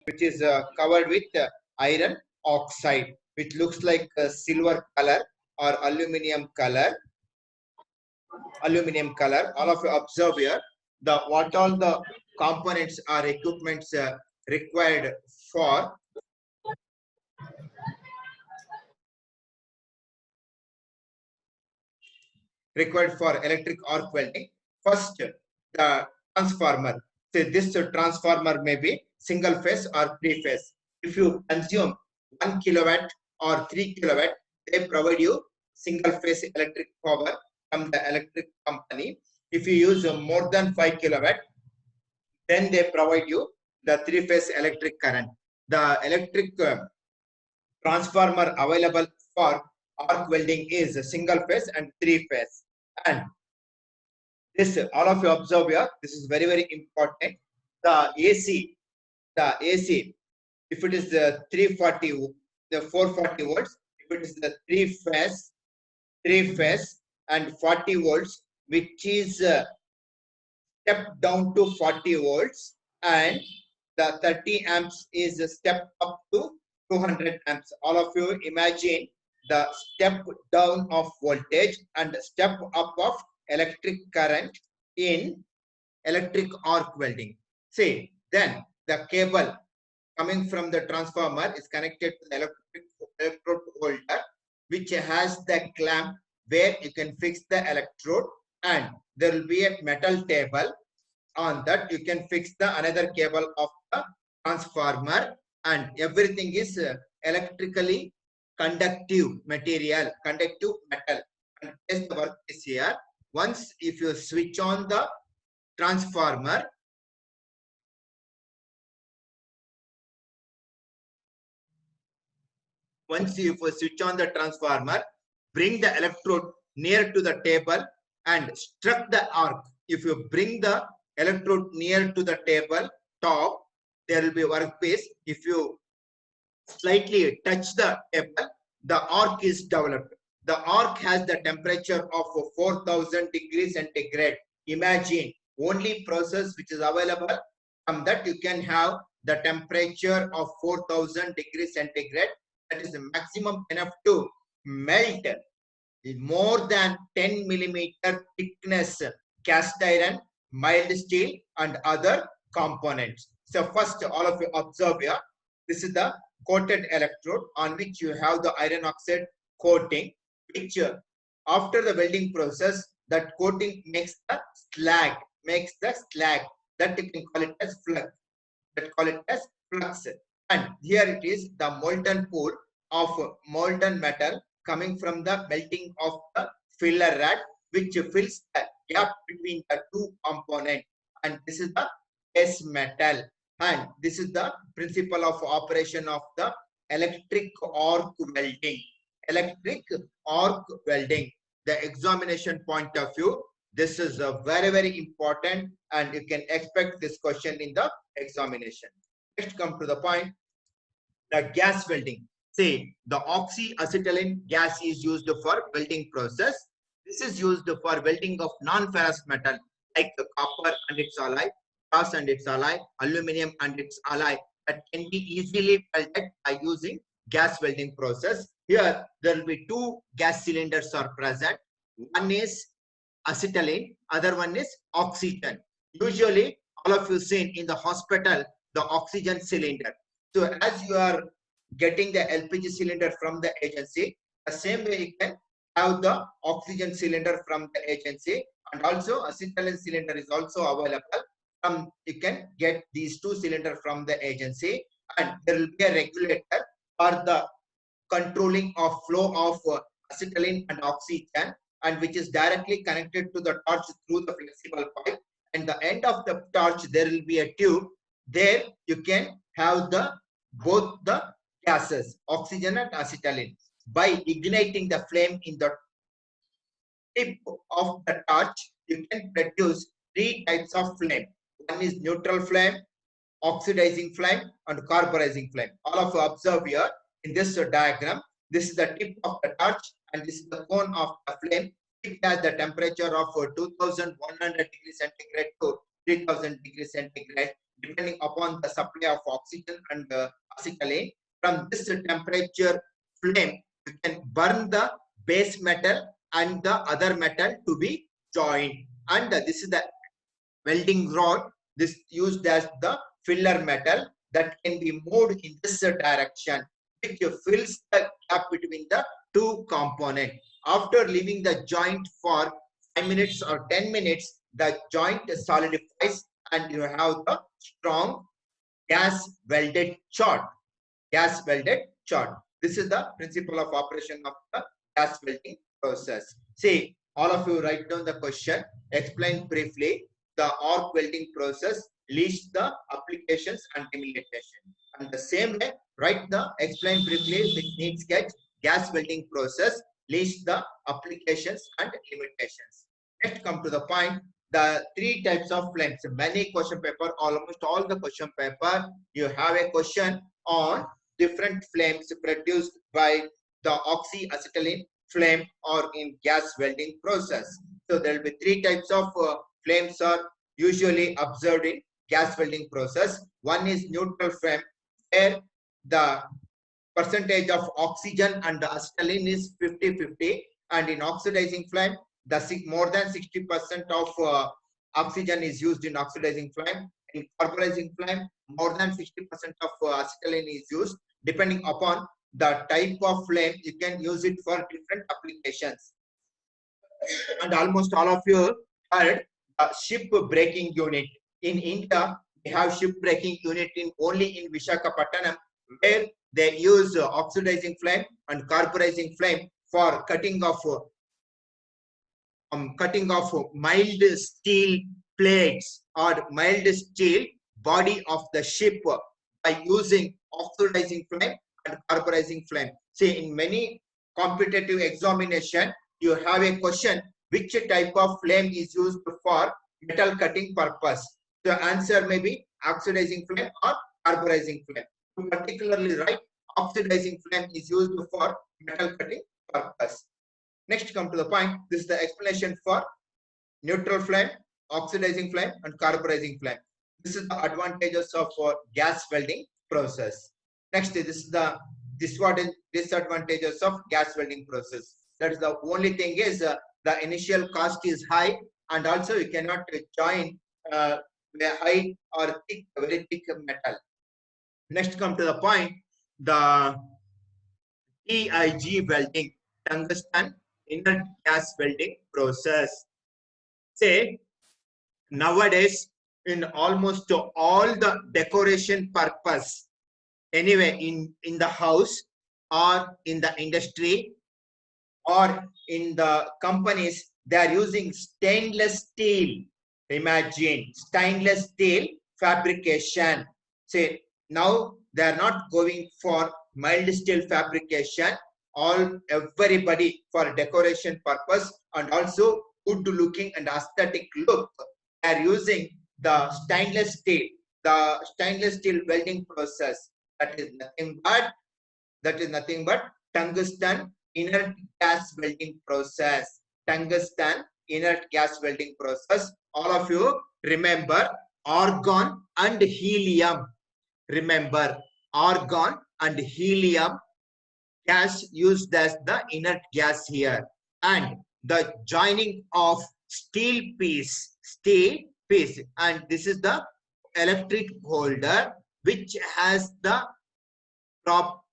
which is covered with iron oxide, which looks like silver color or aluminum color. All of you observe here what all the components or equipments required for electric arc welding. First, the transformer. So this transformer may be single phase or three phase. If you consume 1 kilowatt or 3 kilowatt, they provide you single phase electric power from the electric company. If you use more than 5 kilowatt, then they provide you the three phase electric current. The electric transformer available for arc welding is single phase and three phase. And this, all of you observe here, this is very, very important. The AC, if it is the 440 volts, if it is the three phase and 40 volts, which is stepped down to 40 volts, and the 30 amps is stepped up to 200 amps. All of you imagine the step down of voltage and step up of electric current in electric arc welding. See, then the cable coming from the transformer is connected to the electrode holder, which has the clamp where you can fix the electrode, and there will be a metal table on that you can fix the another cable of the transformer, and everything is electrically conductive material, conductive metal. And the work is here. Once if you switch on the transformer, bring the electrode near to the table and struck the arc. If you bring the electrode near to the table top, there will be workpiece. If you slightly touch the table, the arc is developed. The arc has the temperature of 4000 degrees centigrade. Imagine only process which is available from that you can have the temperature of 4000 degrees centigrade. That is the maximum enough to melt more than 10 millimeter thickness cast iron, mild steel, and other components. So first, all of you observe here. This is the coated electrode on which you have the iron oxide coating, which after the welding process, that coating makes the slag. That you can call it as flux. And here it is the molten pool of molten metal coming from the melting of the filler rod, which fills the gap between the two components. And this is the base metal. And this is the principle of operation of the electric arc welding. The examination point of view, this is very, very important, and you can expect this question in the examination. Next, come to the point, the gas welding. Say the oxyacetylene gas is used for welding process. This is used for welding of non-ferrous metal like copper and its alloy, brass and its alloy, aluminum and its alloy, that can be easily welded by using gas welding process. Here there will be two gas cylinders are present. One is acetylene, other one is oxygen. Usually all of you seen in the hospital the oxygen cylinder. So as you are getting the LPG cylinder from the agency, the same way you can have the oxygen cylinder from the agency, and also acetylene cylinder is also available. You can get these two cylinders from the agency, and there will be a regulator for the controlling of flow of acetylene and oxygen, and which is directly connected to the torch through the flexible pipe. And the end of the torch there will be a tube. There you can have both the gases, oxygen and acetylene. By igniting the flame in the tip of the torch, you can produce three types of flame. One is neutral flame, oxidizing flame, and carburizing flame. All of you observe here in this diagram. This is the tip of the torch, and this is the cone of the flame. It has the temperature of 2100 degrees centigrade to 3000 degrees centigrade. depending upon the supply of oxygen and acetylene. From this temperature flame, you can burn the base metal and the other metal to be joined. And this is the welding rod. This used as the filler metal that can be moved in this direction, which fills the gap between the two components. After leaving the joint for 5 minutes or 10 minutes, the joint solidifies and you have the strong gas welded shot. Gas welded shot. This is the principle of operation of the gas welding process. See, all of you write down the question. Explain briefly the arc welding process, list the applications and limitation. And the same way, write the explain briefly with neat sketch gas welding process, list the applications and limitations. Next, come to the point. The three types of flames. Many question paper, almost all the question paper, you have a question on different flames produced by the oxyacetylene flame or in gas welding process. So there will be three types of flames are usually observed in gas welding process. One is neutral flame, where the percentage of oxygen and the acetylene is 50-50, and in oxidizing flame, the more than 60% of oxygen is used in oxidizing flame. In carburizing flame, more than 60% of acetylene is used. Depending upon the type of flame, you can use it for different applications. And almost all of you heard ship breaking unit. In India, we have ship breaking unit only in Visakhapatnam, where they use oxidizing flame and carburizing flame for cutting of mild steel plates or mild steel body of the ship by using oxidizing flame and carburizing flame. See, in many competitive examination, you have a question, which type of flame is used for metal cutting purpose? The answer may be oxidizing flame or carburizing flame. To particularly write, oxidizing flame is used for metal cutting purpose. Next, come to the point. This is the explanation for neutral flame, oxidizing flame, and carburizing flame. This is the advantages of gas welding process. Next, this is the disadvantages of gas welding process. That is the only thing is the initial cost is high, and also you cannot join the high or thick, very thick metal. Next, come to the point, the TIG welding, tungsten inert gas welding process. Say, nowadays, in almost all the decoration purpose, anyway, in the house or in the industry or in the companies, they are using stainless steel. Imagine stainless steel fabrication. Say, now they are not going for mild steel fabrication. Everybody for decoration purpose and also good looking and aesthetic look, they are using the stainless steel welding process. That is nothing but tungsten inert gas welding process. Tungsten inert gas welding process. All of you remember argon and helium. Remember argon and helium gas used as the inert gas here, and the joining of steel piece, and this is the electric holder which has the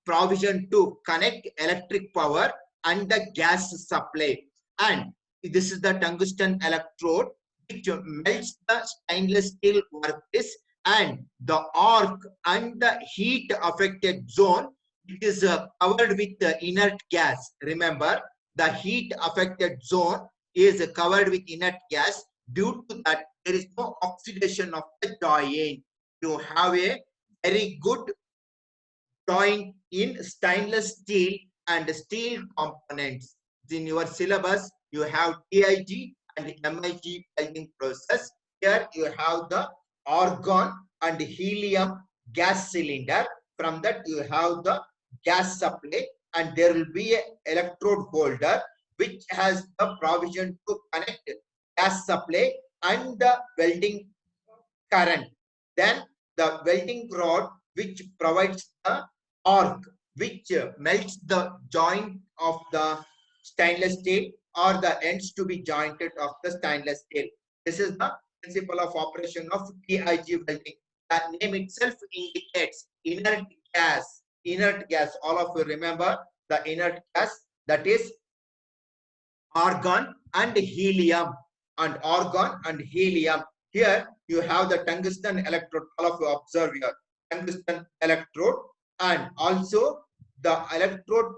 provision to connect electric power and the gas supply, and this is the tungsten electrode which melts the stainless steel workpiece, and the arc and the heat affected zone, it is covered with the inert gas. Remember, the heat affected zone is covered with inert gas. Due to that, there is no oxidation of the joint. You have a very good joint in stainless steel and steel components. In your syllabus, you have TIG and MIG welding process. Here you have the argon and helium gas cylinder. From that, you have the gas supply, and there will be an electrode holder which has the provision to connect gas supply and the welding current. Then the welding rod which provides the arc which melts the joint of the stainless steel or the ends to be jointed of the stainless steel. This is the principle of operation of TIG welding. The name itself indicates inert gas. Inert gas. All of you remember the inert gas, that is argon and helium. And argon and helium. Here you have the tungsten electrode. All of you observe here. Tungsten electrode, and also the electrode.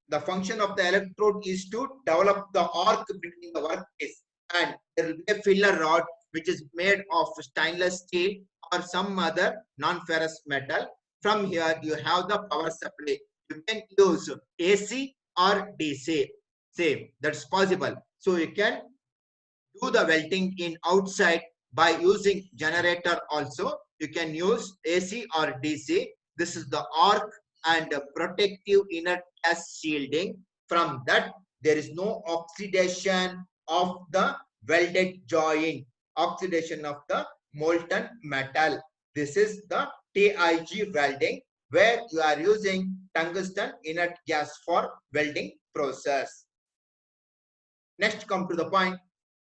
The function of the electrode is to develop the arc between the workpiece, and there will be a filler rod which is made of stainless steel or some other non-ferrous metal. From here you have the power supply. You can use AC or DC. Same, that's possible. So you can do the welding in outside by using generator also. You can use AC or DC. This is the arc and protective inert gas shielding. From that, there is no oxidation of the welded joint, oxidation of the molten metal. This is the TIG welding, where you are using tungsten inert gas for welding process. Next, come to the point.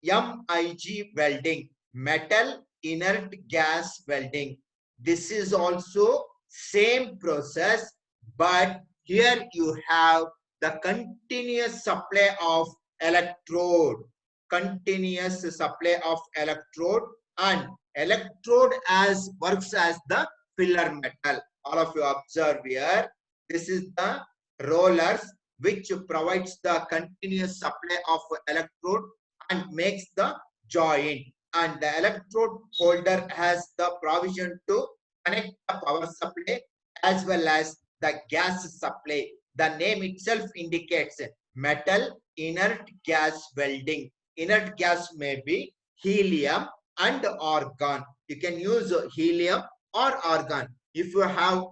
MIG welding, metal inert gas welding. This is also same process, but here you have the continuous supply of electrode. Continuous supply of electrode, and electrode as works as the filler metal. All of you observe here. This is the rollers which provides the continuous supply of electrode and makes the joint, and the electrode holder has the provision to connect the power supply as well as the gas supply. The name itself indicates metal inert gas welding. Inert gas may be helium and argon. You can use helium or argon. If you have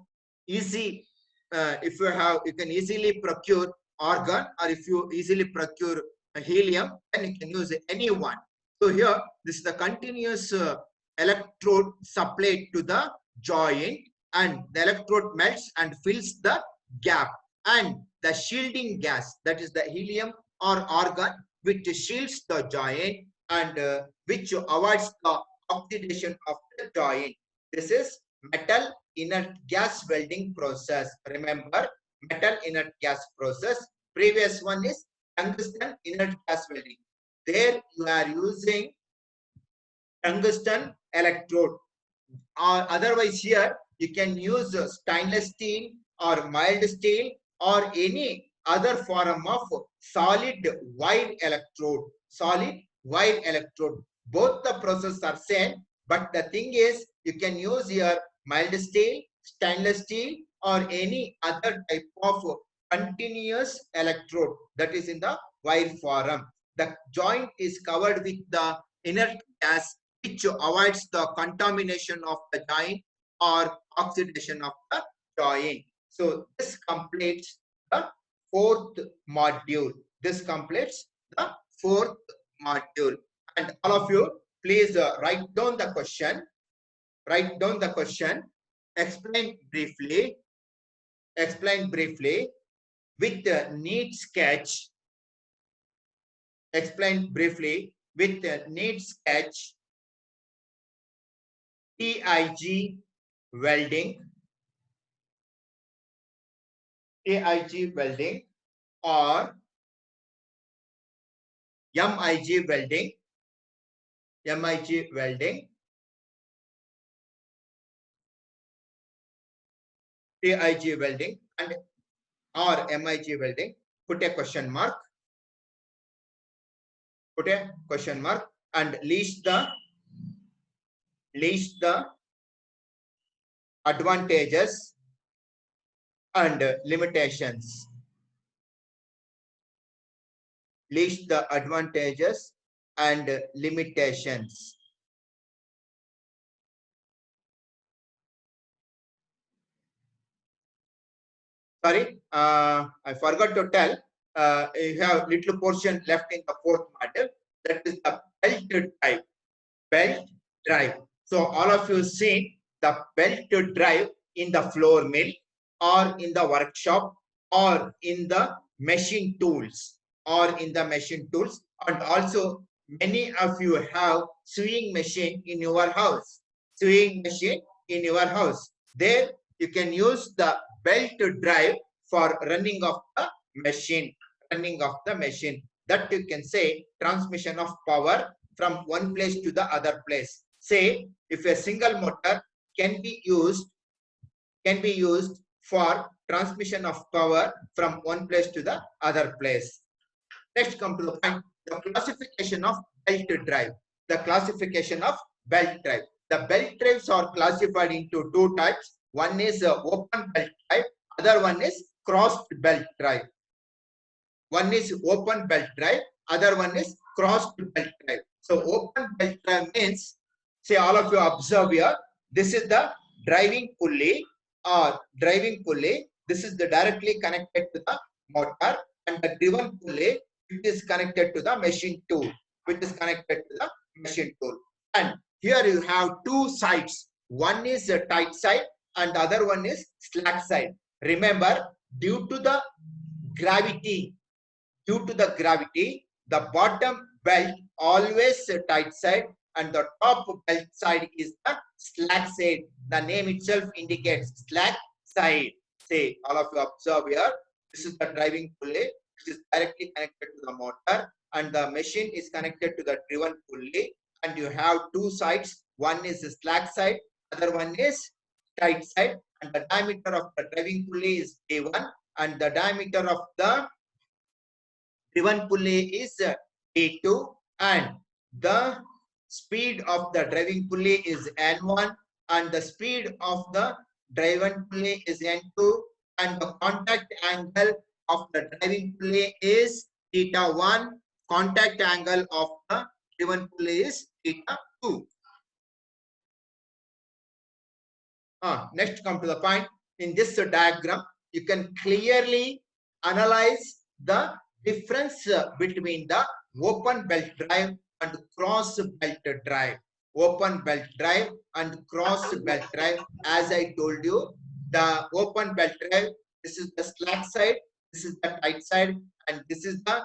easy, you can easily procure argon, or if you easily procure helium, then you can use any one. So here, this is the continuous electrode supplied to the joint, and the electrode melts and fills the gap, and the shielding gas, that is the helium or argon, which shields the joint and which avoids the oxidation of the joint. This is metal inert gas welding process. Remember, metal inert gas process. Previous one is tungsten inert gas welding. There you are using tungsten electrode. Or otherwise here you can use stainless steel or mild steel or any other form of solid wire electrode. Solid wire electrode. Both the processes are same, but the thing is you can use your mild steel, stainless steel or any other type of continuous electrode that is in the wire form. The joint is covered with the inert gas which avoids the contamination of the joint or oxidation of the joint. So this completes the fourth module. This completes the fourth module. And all of you, please write down the question. Write down the question. Explain briefly. Explain briefly with a neat sketch. Explain briefly with a neat sketch. TIG welding. TIG welding or MIG welding. MIG welding. TIG welding and or MIG welding. Put a question mark. Put a question mark and list the advantages and limitations. List the advantages and limitations. Sorry, I forgot to tell. You have little portion left in the fourth module. That is the belt drive. Belt drive. So all of you see the belt drive in the floor mill or in the workshop or in the machine tools and also many of you have sewing machine in your house. There you can use the belt drive for running of the machine. That you can say transmission of power from one place to the other place. Say if a single motor can be used for transmission of power from one place to the other place. Next, come to the point, the classification of belt drive. The belt drives are classified into two types. One is open belt drive, other one is crossed belt drive. One is open belt drive, other one is crossed belt drive. So open belt drive means, say all of you observe here, this is the driving pulley. This is the directly connected to the motor, and the driven pulley it is connected to the machine tool. And here you have two sides. One is a tight side and the other one is slack side. Remember, due to the gravity, the bottom belt always a tight side and the top belt side is the slack side. The name itself indicates slack side. Say, all of you observe here, this is the driving pulley, which is directly connected to the motor, and the machine is connected to the driven pulley, and you have two sides. One is the slack side, other one is tight side, and the diameter of the driving pulley is A1, and the diameter of the driven pulley is A2, and the speed of the driving pulley is N1, and the speed of the driven pulley is N2, and the contact angle of the driving pulley is theta1. Contact angle of the driven pulley is theta2. Next, come to the point. In this diagram, you can clearly analyze the difference between the open belt drive and cross belt drive. As I told you, the open belt drive, this is the slack side, this is the tight side, and this is the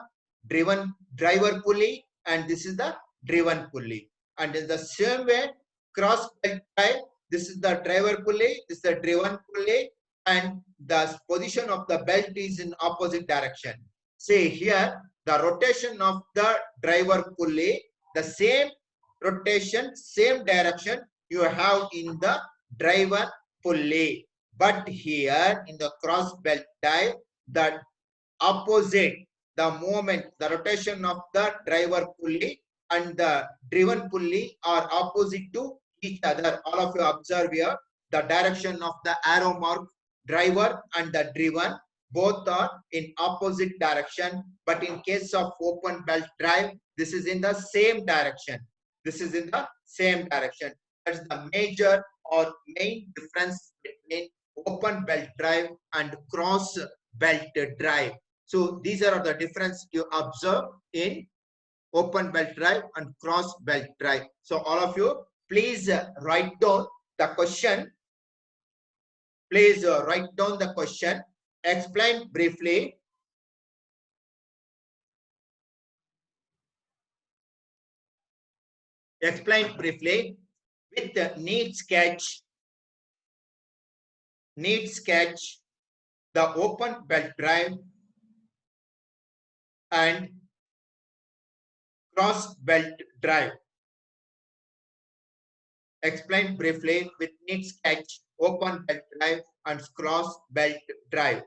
driver pulley, and this is the driven pulley. And in the same way, cross belt drive, this is the driver pulley, this is the driven pulley, and the position of the belt is in opposite direction. Say here, the rotation of the driver pulley, the same rotation, same direction you have in the driver pulley. But here in the cross belt drive, the opposite, the moment, the rotation of the driver pulley and the driven pulley are opposite to each other. All of you observe here, the direction of the arrow mark, driver and the driven, both are in opposite direction. But in case of open belt drive, this is in the same direction. That's the major or main difference between open belt drive and cross belt drive. So these are the difference you observe in open belt drive and cross belt drive. So all of you, please write down the question. Explain briefly. With the neat sketch the open belt drive and cross belt drive. Explain briefly with neat sketch open belt drive and cross belt drive.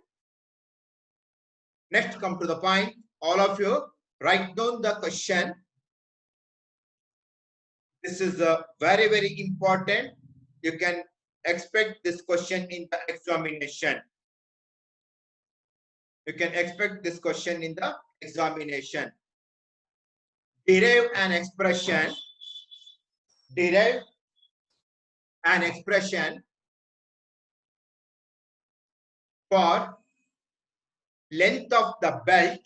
Next, come to the point. All of you write down the question. This is very, very important. You can expect this question in the examination. Derive an expression for length of the belt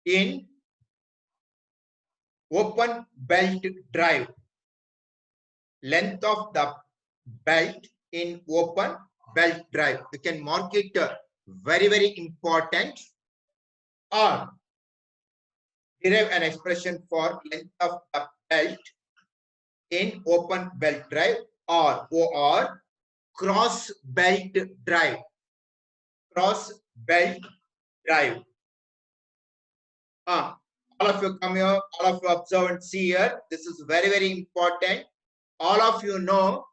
in open belt drive. Length of the belt in open belt drive. You can mark it very, very important, or derive an expression for length of the belt in open belt drive, or cross belt drive. Cross belt drive. All of you come here, all of you observe and see here. This is very, very important. All of you know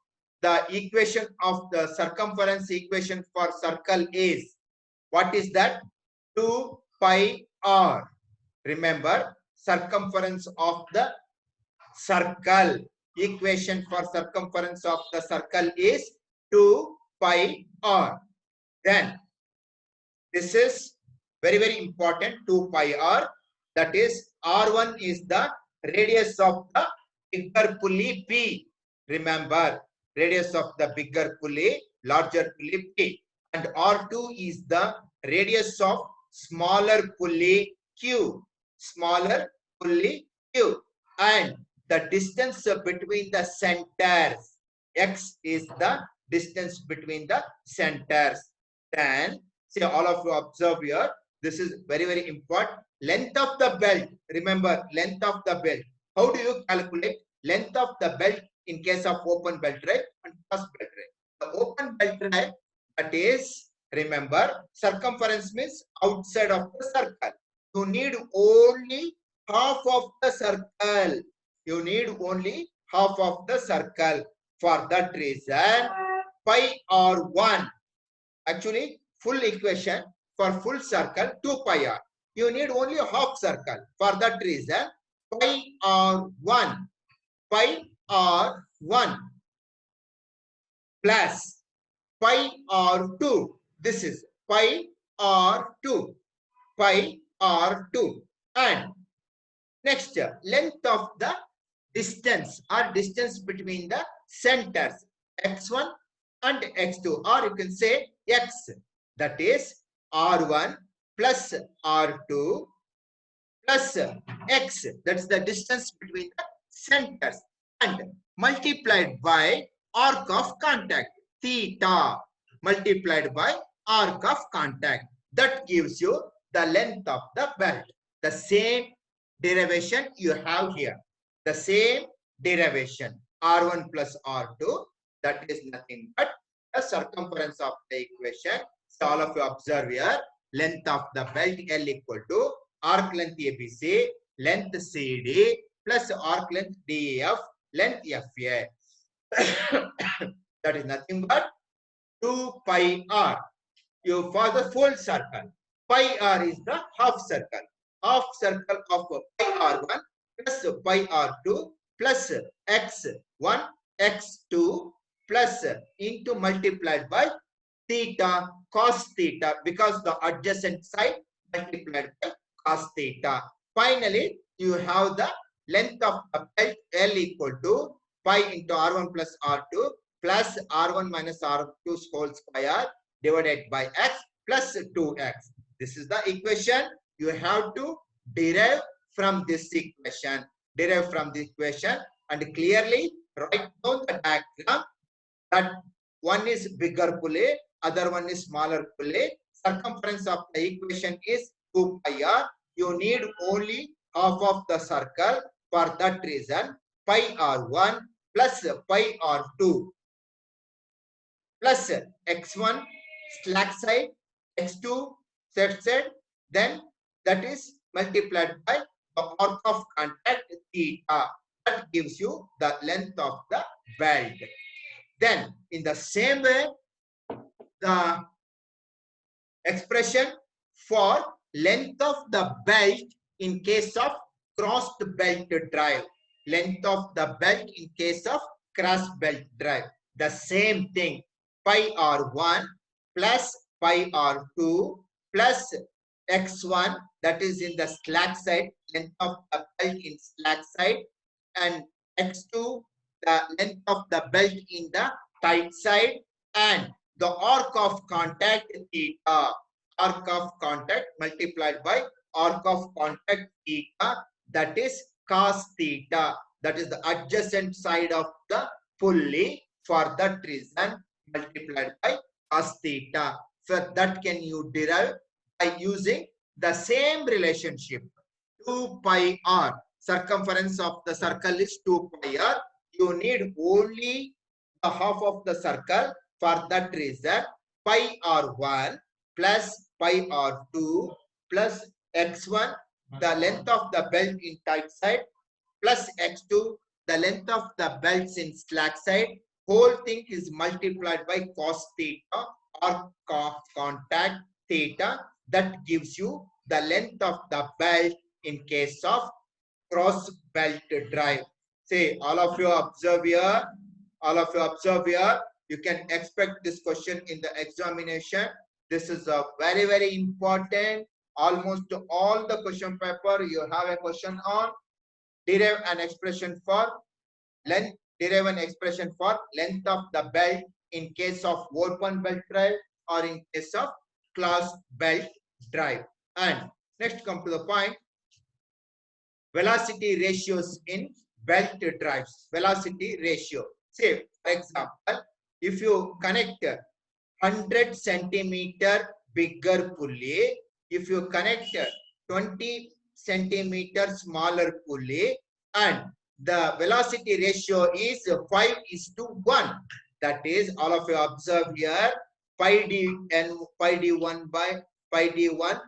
the equation of the circumference equation for circle is, what is that? 2 pi r. Remember, circumference of the circle, equation for circumference of the circle is 2 pi r. Then this is very, very important, 2 pi r. That is, r1 is the radius of the bigger pulley P. Remember, radius of the bigger pulley, larger pulley P. And r2 is the radius of smaller pulley Q. Smaller pulley Q. And the distance between the centers, x is the distance between the centers. Then, see, all of you observe here. This is very, very important. Length of the belt. Remember, length of the belt. How do you calculate length of the belt in case of open belt drive and cross belt drive? The open belt drive, that is, remember, circumference means outside of the circle. You need only half of the circle. You need only half of the circle. For that reason, pi r1. Actually, full equation for full circle 2 pi r. You need only half circle. For that reason, pi r1 plus pi r2. This is pi r2. And next, length of the distance or distance between the centers x1 and x2, or you can say x, that is r1 plus r2 plus x, that's the distance between the centers, and multiplied by arc of contact theta, multiplied by arc of contact. That gives you the length of the belt. The same derivation you have here. The same derivation, r1 plus r2, that is nothing but the circumference of the equation. So all of you observe here, length of the belt L equal to arc length ABC, length CD plus arc length DEF, length FA. That is nothing but 2 pi r. You for the full circle, pi r is the half circle. Half circle of pi r1 plus pi r2 plus x1 x2 plus into multiplied by theta cos theta, because the adjacent side multiplied by cos theta. Finally, you have the length of the belt L equal to pi into r1 plus r2 plus r1 minus r2 whole square divided by x plus 2x. This is the equation. You have to derive from this equation. Derive from the equation and clearly write down the diagram that one is bigger pulley, other one is smaller pulley. Circumference of the equation is 2 pi r. You need only half of the circle. For that reason, pi r1 plus pi r2 plus x1 slack side, x2 set side, then that is multiplied by the arc of contact theta. That gives you the length of the belt. Then in the same way, the expression for length of the belt in case of crossed belt drive. Length of the belt in case of cross belt drive. The same thing. Pi r1 plus pi r2 plus x1, that is in the slack side, length of the belt in slack side, and x2, the length of the belt in the tight side, and the arc of contact theta. Arc of contact multiplied by arc of contact theta, that is cos theta. That is the adjacent side of the pulley. For that reason, multiplied by cos theta. So that can you derive by using the same relationship. 2 pi r. Circumference of the circle is 2 pi r. You need only the half of the circle. For that reason, pi r1 plus pi r2 plus x1, the length of the belt in tight side, plus x2, the length of the belts in slack side. Whole thing is multiplied by cos theta or contact theta. That gives you the length of the belt in case of cross belt drive. Say, all of you observe here. All of you observe here. You can expect this question in the examination. This is a very, very important. Almost all the question paper, you have a question on derive an expression for length, derive an expression for length of the belt in case of open belt drive or in case of closed belt drive. And next come to the point, velocity ratios in belt drives. Velocity ratio. Say, for example, if you connect 100 centimeter bigger pulley, if you connect 20 centimeter smaller pulley, and the velocity ratio is 5:1. That is, all of you observe here, pi d1 by pi d1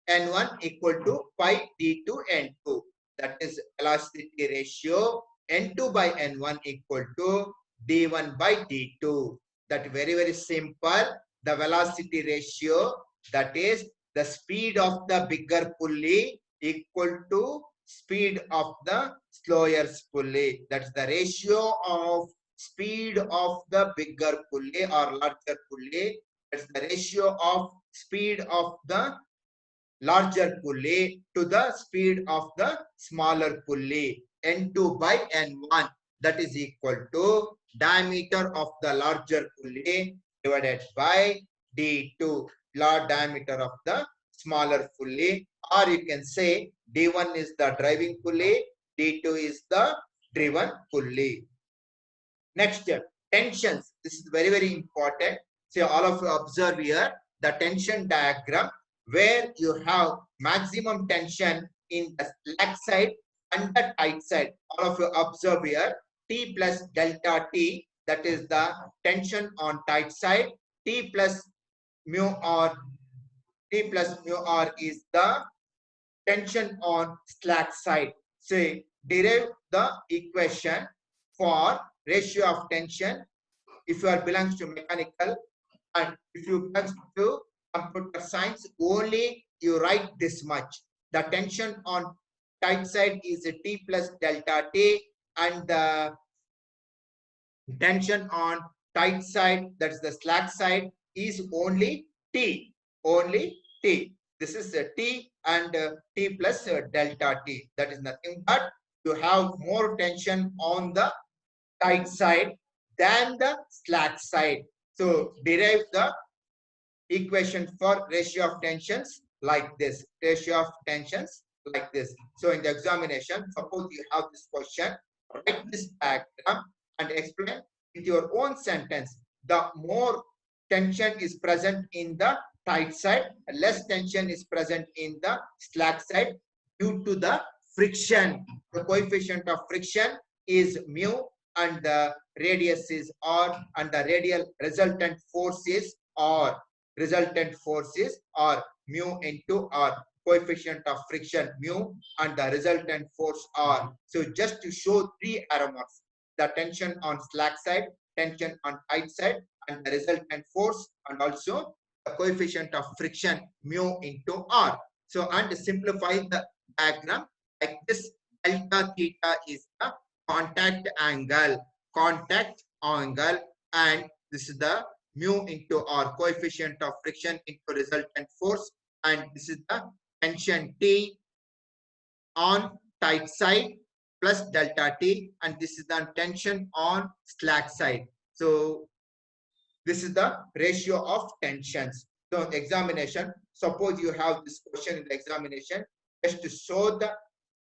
n1 equal to pi d2 n2. That is velocity ratio n2 by n1 equal to d1 by d2. That very, very simple. The velocity ratio, that is the speed of the bigger pulley equal to speed of the slower pulley. That's the ratio of speed of the bigger pulley or larger pulley. That's the ratio of speed of the larger pulley to the speed of the smaller pulley. N2 by N1. That is equal to diameter of the larger pulley divided by D2, large diameter of the smaller pulley. Or you can say D1 is the driving pulley, D2 is the driven pulley. Next, tensions. This is very, very important. So all of you observe here the tension diagram where you have maximum tension in the slack side and the tight side. All of you observe here T plus delta T, that is the tension on tight side. T plus mu r is the tension on slack side. So derive the equation for ratio of tension if you are belongs to mechanical, and if you belongs to computer science, only you write this much. The tension on tight side is T plus delta T, and the tension on tight side, that's the slack side, is only T. Only T. This is a T and T plus delta T. That is nothing but you have more tension on the tight side than the slack side. So derive the equation for ratio of tensions like this. Ratio of tensions like this. So in the examination, suppose you have this question, write this diagram and explain with your own sentence. The more tension is present in the tight side, less tension is present in the slack side due to the friction. The coefficient of friction is mu and the radius is r, and the radial resultant force is r. Resultant force is r, mu into r. Coefficient of friction mu and the resultant force r. So just to show three arrow marks: the tension on slack side, tension on tight side, and the resultant force, and also the coefficient of friction mu into r. So and simplify the diagram like this. Delta theta is the contact angle, and this is the mu into r, coefficient of friction into resultant force, and this is the tension T on tight side plus delta T, and this is the tension on slack side. So this is the ratio of tensions. So examination, suppose you have this question in the examination, just to show the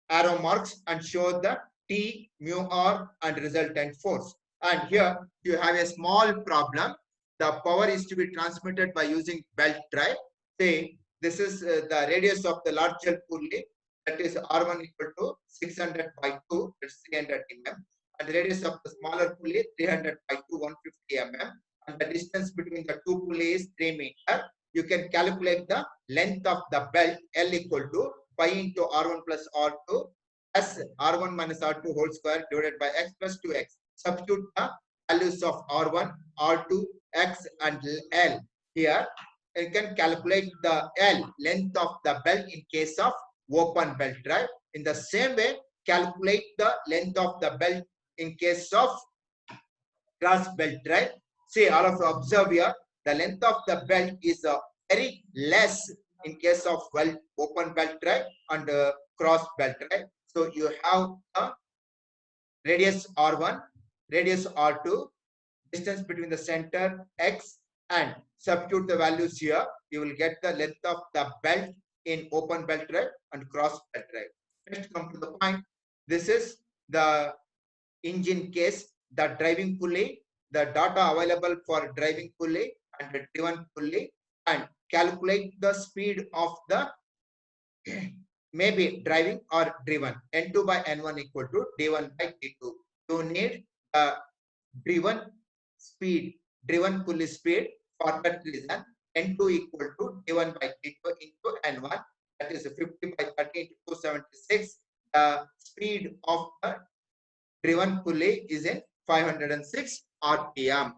arrow marks and show the T, mu r and resultant force. And here you have a small problem. The power is to be transmitted by using belt drive. Say this is the radius of the larger pulley, that is R1 equal to 600 by 2, that's 300 mm. And the radius of the smaller pulley 300 by 2, 150 mm. And the distance between the two pulleys is 3 meters. You can calculate the length of the belt L equal to pi into R1 plus R2 as R1 minus R2 whole square divided by X plus 2X. Substitute the values of R1, R2, X and L here. You can calculate the L, length of the belt in case of open belt drive. In the same way, calculate the length of the belt in case of cross belt drive. See, all of you observe here, the length of the belt is very less in case of open belt drive and cross belt drive. So you have a radius R1, radius R2, distance between the center X, and substitute the values here. You will get the length of the belt in open belt drive and cross belt drive. Next, come to the point. This is the engine case, the driving pulley, the data available for driving pulley and the driven pulley, and calculate the speed of the maybe driving or driven. N2 by N1 equal to D1 by D2. You need a driven speed, driven pulley speed. For that reason, N2 equal to D1 by D2 into N1. That is 50 by 30 into 276. The speed of the driven pulley is in 506 RPM.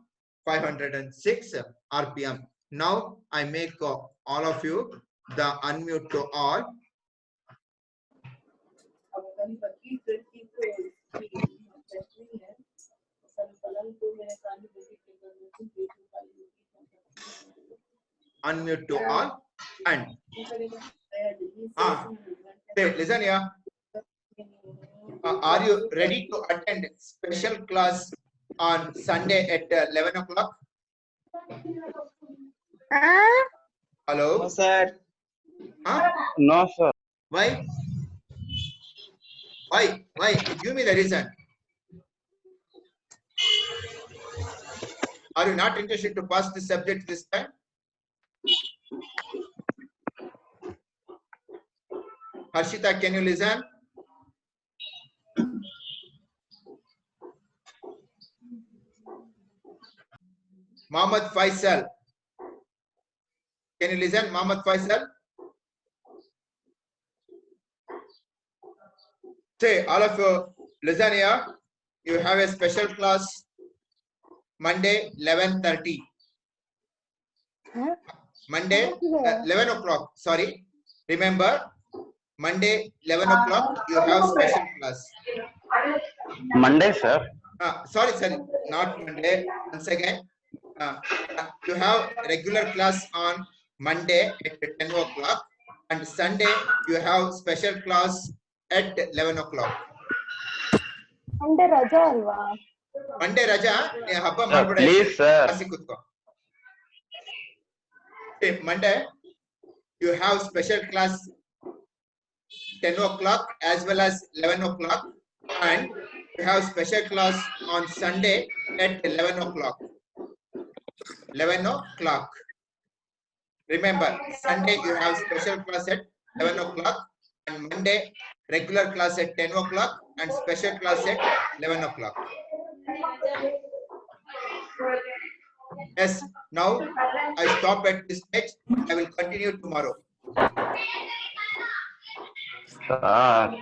506 RPM. Now I make all of you the unmute to all. Unmute to all and hey, listen here. Are you ready to attend special class on Sunday at 11 o'clock? Hello? No, sir. Huh? No, sir. Why? Why? Why? Give me the reason. Are you not interested to pass the subject this time? Harshita, can you listen? Mohammed Faisal. Can you listen, Mohammed Faisal? Say, all of you, listen here. You have a special class Monday, 11:30. Monday, 11 o'clock. Sorry. Remember, Monday, 11 o'clock, you have special class. Monday, sir. Sorry, not Monday. Once again, you have regular class on Monday at 10 o'clock, and Sunday you have special class at 11 o'clock. Monday Raja alva. Monday Raja, Habba Sir, please, sir. Monday you have special class 10 o'clock as well as 11 o'clock, and you have special class on Sunday at 11 o'clock. 11 o'clock. Remember, Sunday you have special class at 11 o'clock, and Monday regular class at 10 o'clock and special class at 11 o'clock. Yes, now I stop at this stage. I will continue tomorrow. Sir.